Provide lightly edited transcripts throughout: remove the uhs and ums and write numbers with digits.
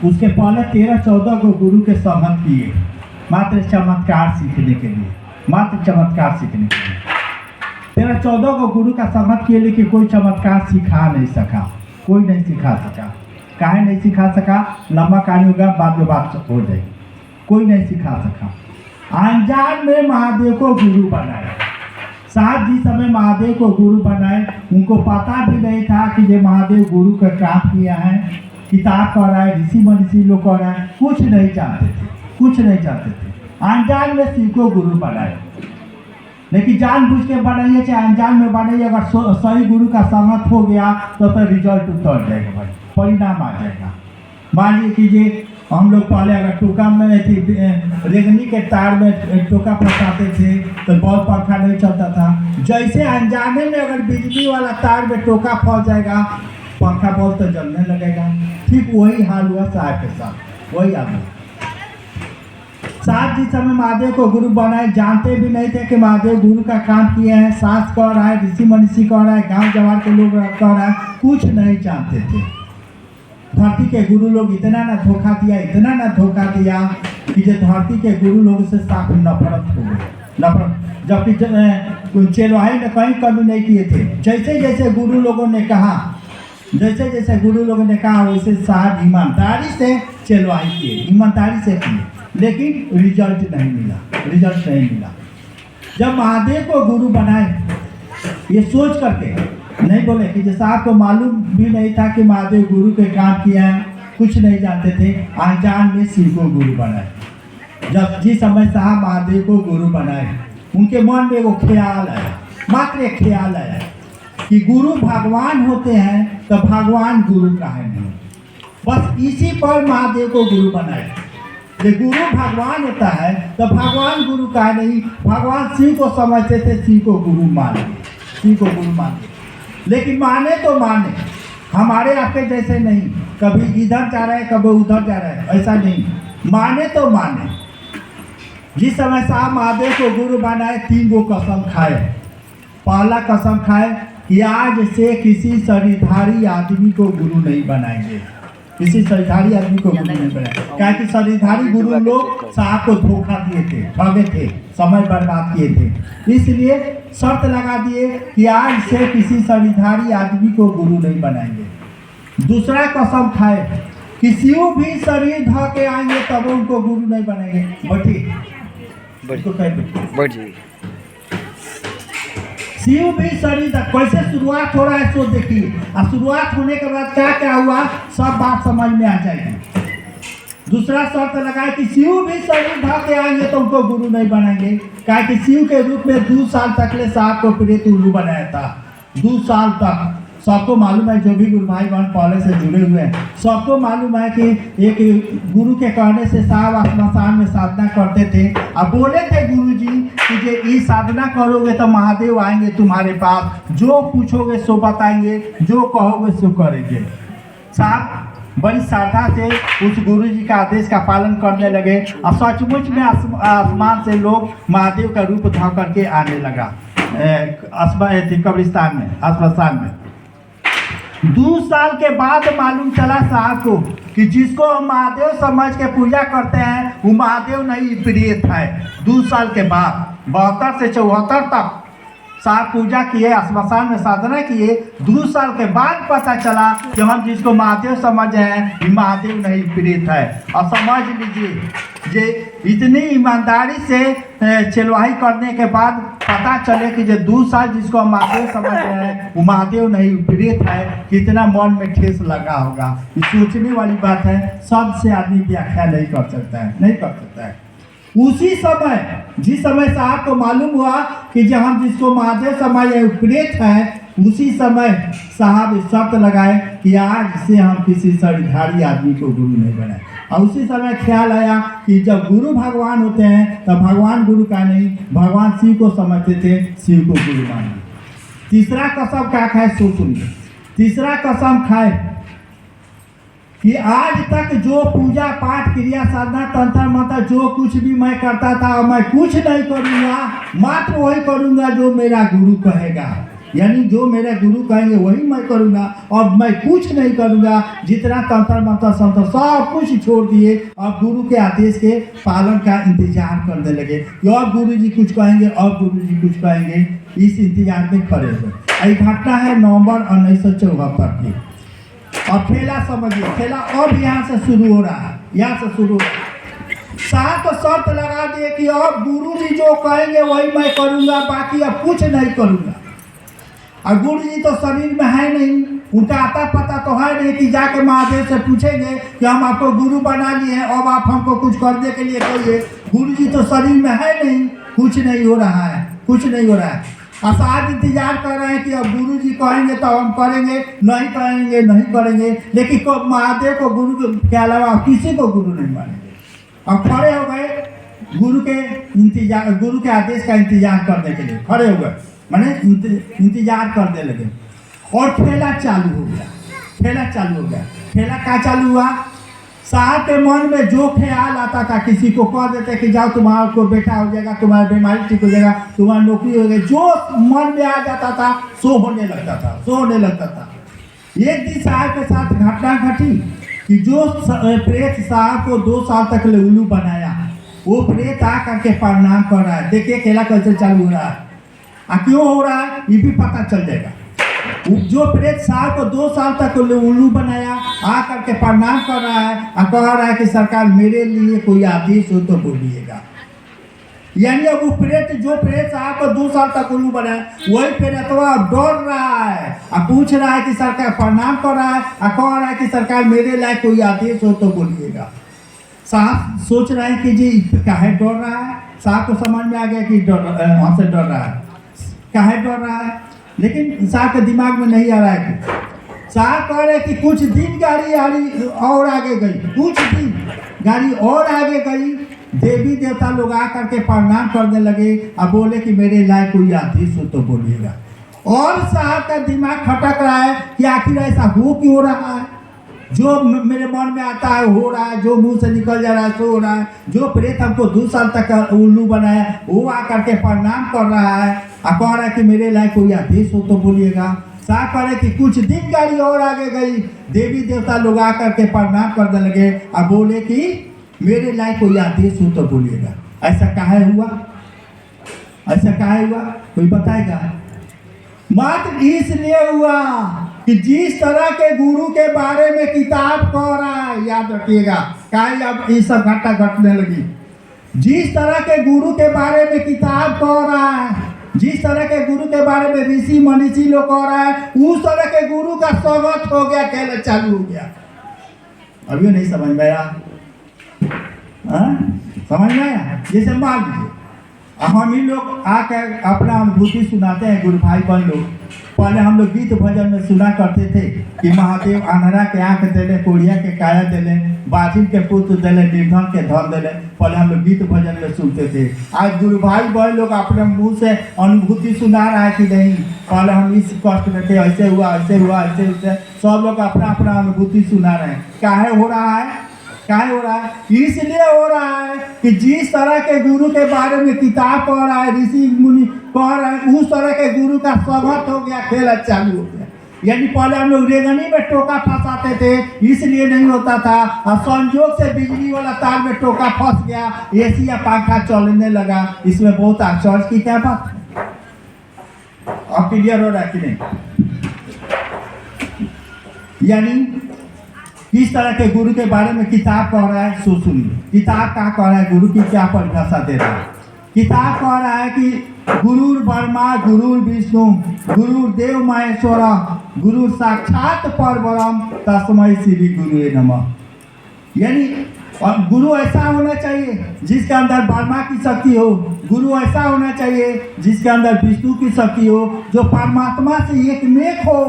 उसके पहले 13-14 को गुरु के संगत किए, मात्र चमत्कार सीखने के लिए, मात्र चमत्कार सीखने के लिए 13-14 को गुरु का संगत किए, लेकिन कोई चमत्कार सिखा नहीं सका, कोई नहीं सिखा सका। काहे नहीं सिखा सका? लंबा कहानी होगा, बाद में बात हो जाएगी। कोई नहीं सिखा सका। अनजान में महादेव को गुरु बनाए। साथ जिस समय महादेव को गुरु बनाए, उनको पता भी नहीं था कि ये महादेव गुरु का काम किया है, किताब पढ़ रहा है, ऋषि मनीषी लोग पढ़ रहा है, कुछ नहीं जानते थे, कुछ नहीं जानते थे। अनजान में शिव को गुरु बनाए, लेकिन जानबूझ के बनाइए चाहे अनजान में बनाइए, अगर सही गुरु का संगत हो गया तो फिर रिजल्ट उतर जाएगा भाई, परिणाम आ जाएगा। मान लीजिए हम लोग पहले अगर टोका में थी, रेगनी के तार में टोका फंसाते थे तो बहुत पंखा नहीं चलता था। जैसे अनजाने में अगर बिजली वाला तार में टोका फंस जाएगा, पंखा बहुत तो जलने लगेगा। ठीक वही हाल हुआ साहब के साथ, वही हाल हुआ। साथ जिस समय महादेव को गुरु बनाए, जानते भी नहीं थे कि महादेव गुरु का काम किए हैं। सास कह रहा है, ऋषि मनीषी कह रहा है, गाँव जवार के लोग कह रहा है, कुछ नहीं जानते थे। धरती के गुरु लोग इतना ना धोखा दिया, इतना ना धोखा दिया कि जो धरती के गुरु लोगों से साफ नफरत हो गई, नफरत। जबकि चेलवाही में कहीं कमी नहीं किए थे। जैसे जैसे गुरु लोगों ने कहा, जैसे जैसे गुरु लोगों ने कहा, वैसे साहब ईमानदारी से चेलवाही किए, ईमानदारी से किए, लेकिन रिजल्ट नहीं मिला, रिजल्ट नहीं मिला। जब महादेव को गुरु बनाए, ये सोच करके नहीं बोले कि जैसा आपको मालूम भी नहीं था कि महादेव गुरु के काम किया है, कुछ नहीं जानते थे। अनजान में शिव को गुरु बनाए। जब जिस समय साहब महादेव को गुरु बनाए, उनके मन में वो ख्याल आया, मात्र एक ख्याल आया कि गुरु भगवान होते हैं तो भगवान गुरु का है नहीं। बस इसी पर महादेव को गुरु बनाए। जो गुरु भगवान होता है तो भगवान गुरु का नहीं। भगवान शिव को समझते थे, शिव को गुरु माने, शिव को गुरु माने। लेकिन माने तो माने, हमारे आपके जैसे नहीं, कभी इधर जा रहा है कभी उधर जा रहा है, ऐसा नहीं। माने तो माने। जिस समय साहब महादेव को गुरु बनाए, 3 गो कसम खाए। पहला कसम खाए कि आज से किसी शरीरधारी आदमी को गुरु नहीं बनाएंगे, किसी शरीरधारी आदमी को गुरु नहीं बनाएंगे। क्या कि शरीरधारी गुरु लोग साहब को धोखा दिए थे, ठगे थे, समय बर्बाद किए थे। इसलिए शर्त लगा दिए कि आज से किसी शरीरधारी आदमी को गुरु नहीं बनाएंगे। दूसरा कसम खाए कि शिव भी शरीर धा के आएंगे तब उनको गुरु नहीं बनाएंगे। बैठिए, शिव भी शरीर धा। कैसे शुरुआत हो रहा है सो देखिए, और शुरुआत होने के बाद क्या क्या हुआ सब बात समझ में आ जाएगी। दूसरा शर्त लगाए कि शिव भी शरीर धा के आएंगे तो उनको गुरु नहीं बनाएंगे। क्या कि शिव के रूप में 2 साल तक ले साहब को प्रेत उल्लू बनाया था। 2 साल तक सबको मालूम है, जो भी गुरु भाई बहन पहले से जुड़े हुए हैं सबको मालूम है कि एक गुरु के कहने से साहब श्मशान में साधना करते थे। अब बोले थे गुरु जी कि ये साधना करोगे तो महादेव आएंगे तुम्हारे पास, जो पूछोगे सो बताएंगे, जो कहोगे सो करेंगे। साहब बड़ी श्रद्धा से उस गुरु जी का आदेश का पालन करने लगे और सचमुच में आसमान से लोग महादेव का रूप धा करके आने लगा कब्रिस्तान में, अस्पताल में। 2 साल के बाद मालूम चला साहब को कि जिसको हम महादेव समझ के पूजा करते हैं वो महादेव नहीं, प्रेत है। 2 साल के बाद 72 से 74 तक साहब पूजा किए, श्मशान में साधना किए। 2 साल के बाद पता चला कि हम जिसको महादेव समझ हैं महादेव नहीं, प्रेत है। और समझ लीजिए ये इतनी ईमानदारी से चलवाही करने के बाद पता चले कि जो 2 साल जिसको हम महादेव समझ रहे हैं वो महादेव नहीं, प्रेत है, कितना मन में ठेस लगा होगा। ये सोचने वाली बात है, सबसे आदमी व्याख्या नहीं कर सकता है, नहीं कर सकता है। उसी समय जिस समय साहब को मालूम हुआ कि जब हम जिसको महादेव समझ प्रेत है, उसी समय साहब शर्त लगाए कि आज से हम किसी शरीरधारी आदमी को गुरु नहीं बनाए। और उसी समय ख्याल आया कि जब गुरु भगवान होते हैं तब भगवान गुरु का नहीं, भगवान शिव को समझते थे, शिव को गुरु माने। तीसरा कसम क्या खाए सो सुनिए। तीसरा कसम खाए कि आज तक जो पूजा पाठ क्रिया साधना तंत्र मंत्र जो कुछ भी मैं करता था, मैं कुछ नहीं करूँगा, मात्र वही करूँगा जो मेरा गुरु कहेगा। यानी जो मेरे गुरु कहेंगे वही मैं करूँगा, और मैं कुछ नहीं करूँगा। जितना तंत्र मंत्र संतर सब कुछ छोड़ दिए, अब गुरु के आदेश के पालन का इंतजार करने लगे कि अब गुरु जी कुछ कहेंगे, अब गुरु जी कुछ कहेंगे। इस इंतजार में खड़े हुए। यह घटना है नवंबर 1974 की। अब खेला समझिए, खेला अब यहाँ से शुरू हो रहा है, यहाँ से शुरू हो रहा है। साथ तो शर्त लगा दिए कि अब गुरु जी जो कहेंगे वही मैं करूँगा, बाकी अब कुछ नहीं करूँगा। और गुरु जी तो शरीर में है नहीं, उनका आता पता तो है नहीं कि जाके महादेव से पूछेंगे कि हम आपको गुरु बना लिए हैं, अब आप हमको कुछ करने के लिए कहिए। गुरु जी तो शरीर में है नहीं, कुछ नहीं हो रहा है, कुछ नहीं हो रहा है। आसाद इंतजार कर रहे हैं कि अब गुरु जी कहेंगे तो हम करेंगे, नहीं कहेंगे नहीं करेंगे। लेकिन महादेव को गुरु के अलावा किसी को गुरु नहीं मानेंगे। अब खड़े हो गए गुरु के इंतजार, गुरु के आदेश का इंतजार करने के लिए खड़े हो गए, माने इंतजार करने लगे। और खेला चालू हो गया, खेला चालू हो गया। खेला क्या चालू हुआ? साहब के मन में जो ख्याल आता था, किसी को कह देते कि जाओ तुम्हारा को बेटा हो जाएगा, तुम्हारा बीमारी ठीक हो जाएगा, तुम्हारी नौकरी हो गई, जो मन में आ जाता था सो होने लगता था, सो होने लगता था। एक दिन साहब के साथ घटना घटी कि जो प्रेत साहब को 2 साल तक उल्लू बनाया, वो प्रेत आ करके प्रणाम कर रहा है। देखिए खेला कैसे चालू हो रहा है, क्यों हो रहा है ये भी पता चल जाएगा। जो प्रेत साहब को 2 साल तक उल्लू बनाया, आ करके प्रणाम कर रहा है और कह रहा है कि सरकार मेरे लिए कोई आदेश हो तो बोलिएगा। यानी अब वो प्रेत, जो प्रेत साहब को 2 साल तक उल्लू बनाया, वही प्रेतवा डर रहा है और पूछ रहा है कि सरकार, प्रणाम कर रहा है और कह रहा है कि सरकार मेरे लायक कोई आदेश हो तो बोलिएगा। साहब सोच रहे हैं कि जी काहे डर रहा है। साहब को समझ में आ गया कि हमसे डर रहा है, काहे डर रहा है। लेकिन साहब के दिमाग में नहीं आ रहा है कि साहब कह रहे कि कुछ दिन गाड़ी और आगे गई, कुछ दिन गाड़ी और आगे गई। देवी देवता लोग आ करके प्रणाम करने लगे और बोले कि मेरे लायक कोई आदेश हो तो बोलिएगा। और साहब का दिमाग खटक रहा है कि आखिर ऐसा हो क्यों हो रहा है। जो मेरे मन में आता है हो रहा है, जो मुंह से निकल जा रहा है सो हो रहा है। जो प्रेत हमको 2 साल तक उल्लू बनाया, वो आकर के प्रणाम कर रहा है और कह रहा है कि मेरे लायक कोई आदेश हो तो बोलिएगा। साहब कह रहे कि कुछ दिन गाड़ी और आगे गई, देवी देवता लोग आकर के प्रणाम करने लगे और बोले कि मेरे लायक कोई आदेश हो तो बोलिएगा। ऐसा काहे हुआ, ऐसा काहे हुआ, कोई बताएगा? मात्र इसलिए हुआ कि जिस तरह के गुरु के बारे में किताब कह रहा है, याद रखिएगा, काहे अब ये सब घटना घटने लगी। जिस तरह के गुरु के बारे में किताब कह रहा है, जिस तरह के गुरु के बारे में ऋषि मनीषी लोग कह रहा है, उस तरह के गुरु का स्वागत हो गया, खेल चालू हो गया। अभी नहीं समझ में आया? समझ में आया? जैसे मान लीजिए हम ही लोग आकर अपना अनुभूति सुनाते हैं, गुरु भाई बहन लोग। पहले हम लोग गीत भजन में सुना करते थे कि महादेव अनहरा के आँख देले, कोढ़िया के काया देले, बाजिन के पुत्र देले, निर्धन के धन देले। पहले हम लोग गीत भजन में सुनते थे। आज गुरु भाई बहन लोग अपने मुंह से अनुभूति सुना रहा है कि नहीं, पहले हम इस कष्ट में थे, ऐसे हुआ ऐसे हुआ ऐसे ऐसे, सब लोग अपना अपना अनुभूति सुना रहे हैं। काहे हो रहा है, काहे हो रहा है? इसलिए हो रहा है कि जिस तरह के गुरु के बारे में किताब पढ़ रहा है, ऋषि मुनि कह रहे हैं, उस तरह के गुरु का स्वागत हो गया, खेल चालू हो गया। यानी पहले हम लोग रेगनी में टोका फंसाते थे, इसलिए नहीं होता था, और संजोग से बिजली वाला तार में टोका फंस गया, एसी या पंखा चलने लगा। इसमें बहुत आश्चर्य की क्या बात है? अब क्लियर हो रहा है कि नहीं? यानी किस तरह के गुरु के बारे में किताब कह रहा है, सो सुनिए। किताब क्या कह रहा है, गुरु की क्या परिभाषा दे रहा है? किताब कह रहा है कि गुरुर ब्रह्मा, गुरुर विष्णु, गुरुर देव महेश्वर, गुरु साक्षात परब्रह्म, तस्मै श्री गुरुवे नमः। यानी गुरु ऐसा होना चाहिए जिसके अंदर ब्रह्मा की शक्ति हो, गुरु ऐसा होना चाहिए जिसके अंदर विष्णु की शक्ति हो, जो परमात्मा से एक मेक हो,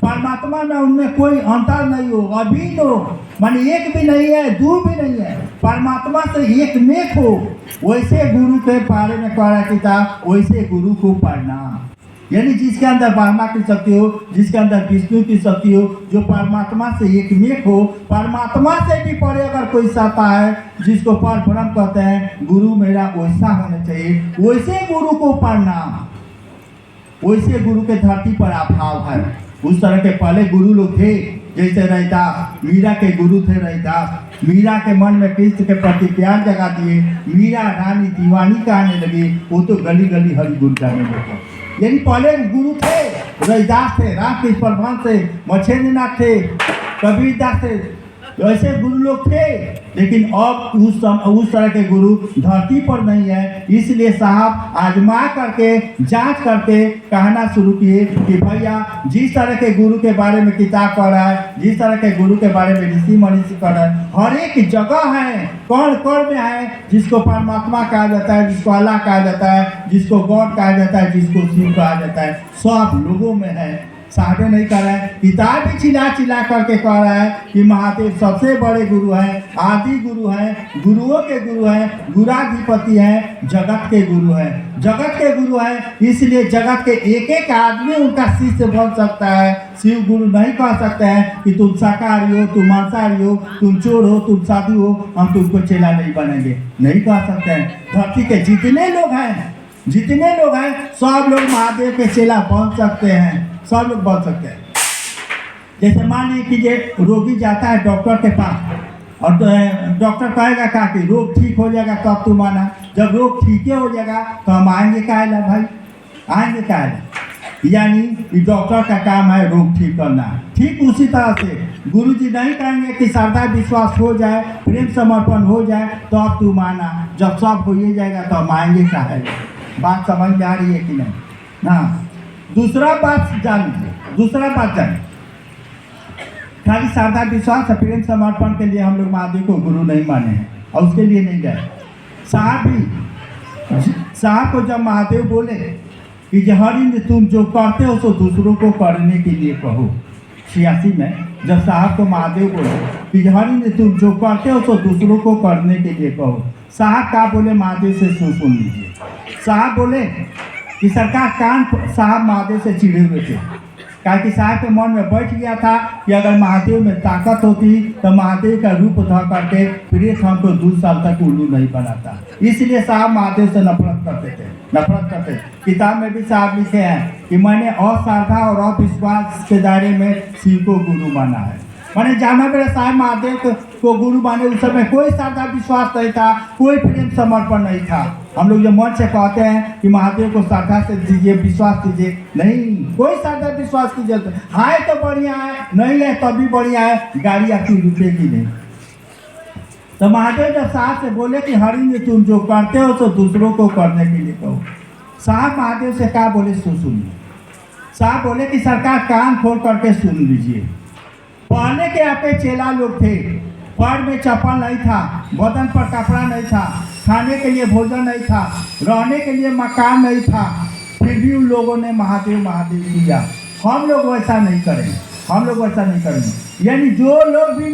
परमात्मा में उनमें कोई अंतर नहीं हो, अभी तो माने एक भी नहीं है, दो भी नहीं है, परमात्मा से एक मेक हो। वैसे गुरु के बारे में कह रहा किताब, वैसे गुरु को प्रणाम। यानी जिसके अंदर ब्रह्मा की शक्ति हो, जिसके अंदर विष्णु की शक्ति हो, जो परमात्मा से एक मेक हो, परमात्मा से भी परे अगर कोई सत्ता है जिसको पर ब्रह्म कहते हैं, गुरु मेरा वैसा होना चाहिए, वैसे गुरु को प्रणाम। वैसे गुरु के धरती पर अभाव है। उस तरह के पहले गुरु लोग थे, जैसे रैदास, मीरा के गुरु थे रैदास। मीरा के मन में कृष्ण के प्रति प्यार जगा दिए, मीरा रानी दीवानी कहने लगी, वो तो गली गली हरि गुरु गाने लगे। यानी पहले गुरु थे, रैदास थे, रामकृष्ण परमहंस थे, मछेंद्रनाथ थे, कबीरदास थे, ऐसे गुरु लोग थे। लेकिन अब उस तरह के गुरु धरती पर नहीं है। इसलिए साहब आजमा करके जांच करके कहना शुरू किए कि भैया जिस तरह के गुरु के बारे में किताब पढ़ रहा है, जिस तरह के गुरु के बारे में ऋषि मनीषी पढ़ रहा है, हर एक जगह है, कौन कौन में है, जिसको परमात्मा कहा जाता है, जिसको अल्लाह कहा जाता है, जिसको गॉड कहा जाता है, जिसको शिव कहा जाता है, सब लोगों में है। साहबे नहीं कर रहा है, किताब भी चिल्ला चिल्ला करके कह रहा है कि महादेव सबसे बड़े गुरु हैं, आदि गुरु हैं, गुरुओं के गुरु हैं, गुराधिपति हैं, जगत के गुरु हैं, जगत के गुरु हैं। इसलिए जगत के एक एक आदमी उनका शिष्य बन सकता है। शिव गुरु नहीं कह सकते हैं कि तुम शाकाहारी हो, तुम मांसाहारी हो, तुम चोर हो, तुम साधु हो, हम तुमको चेला नहीं बनेंगे, नहीं कह सकते हैं। धरती के जितने लोग हैं, जितने लोग हैं, सब लोग महादेव के चेला बन सकते हैं, सब लोग बन सकते हैं। जैसे मान लीजिए कि ये रोगी जाता है डॉक्टर के पास और डॉक्टर कहेगा क्या कि रोग ठीक हो जाएगा तब तुम आना। जब रोग ठीक हो जाएगा तो हम आएंगे काहे ला भाई, आएंगे काहे ला। यानी डॉक्टर का काम है रोग ठीक करना। ठीक उसी तरह से गुरुजी नहीं कहेंगे कि श्रद्धा विश्वास हो जाए, प्रेम समर्पण हो जाए तो अब तुम आना। जब सब हो ही जाएगा तो हम आएंगे काहे ला। बात समझ में आ रही है कि नहीं? हाँ, दूसरा बात जान लीजिए, दूसरा बात जान, खाली श्रद्धा विश्वास प्रेम समर्पण के लिए हम लोग महादेव को गुरु नहीं माने हैं और उसके लिए नहीं गए। साहब को जब महादेव बोले कि हरि तुम जो करते हो तो दूसरों को करने के लिए कहो, 86 में जब साहब को महादेव बोले कि हरि तुम जो करते हो तो दूसरों को करने के लिए कहो, साहब क्या बोले महादेव से सुन लीजिए। साहब बोले कि सरकार कान साहब महादेव से चिढ़े हुए थे, क्योंकि साहब के मन में बैठ गया था कि अगर महादेव में ताकत होती तो महादेव का रूप धा करके प्रेत हमको 2 साल तक उल्लू नहीं बनाता। इसलिए साहब महादेव से नफरत करते थे, नफरत करते। किताब में भी साहब लिखे हैं कि मैंने अश्रद्धा और अविश्वास के दायरे में शिव को गुरु माना है। मैंने जाना मेरे साहब महादेव को गुरु माने उस समय कोई श्रद्धा विश्वास नहीं था, कोई प्रेम समर्पण नहीं था। हम लोग जो मन से कहते हैं कि महादेव को श्रद्धा से दीजिए, विश्वास दीजिए, नहीं, कोई श्रद्धा विश्वास की जरूरत है तो बढ़िया है, नहीं है तभी बढ़िया है, गाड़ी आपकी रुकेगी नहीं। तो महादेव जब साहब से बोले कि हरि तुम जो करते हो तो दूसरों को करने के लिए कहो, साहब महादेव से क्या बोले सुनिए। साहब बोले कि सरकार कान खोल करके सुन लीजिए। पहले के आपके चेला लोग थे, पैर में चप्पल नहीं था, बदन पर कपड़ा नहीं था, खाने के लिए भोजन नहीं था, रहने के लिए मकान नहीं था, फिर भी उन लोगों ने महादेव महादेव किया। हम लोग वैसा नहीं करेंगे, हम लोग वैसा नहीं करेंगे। यानी जो लोग भी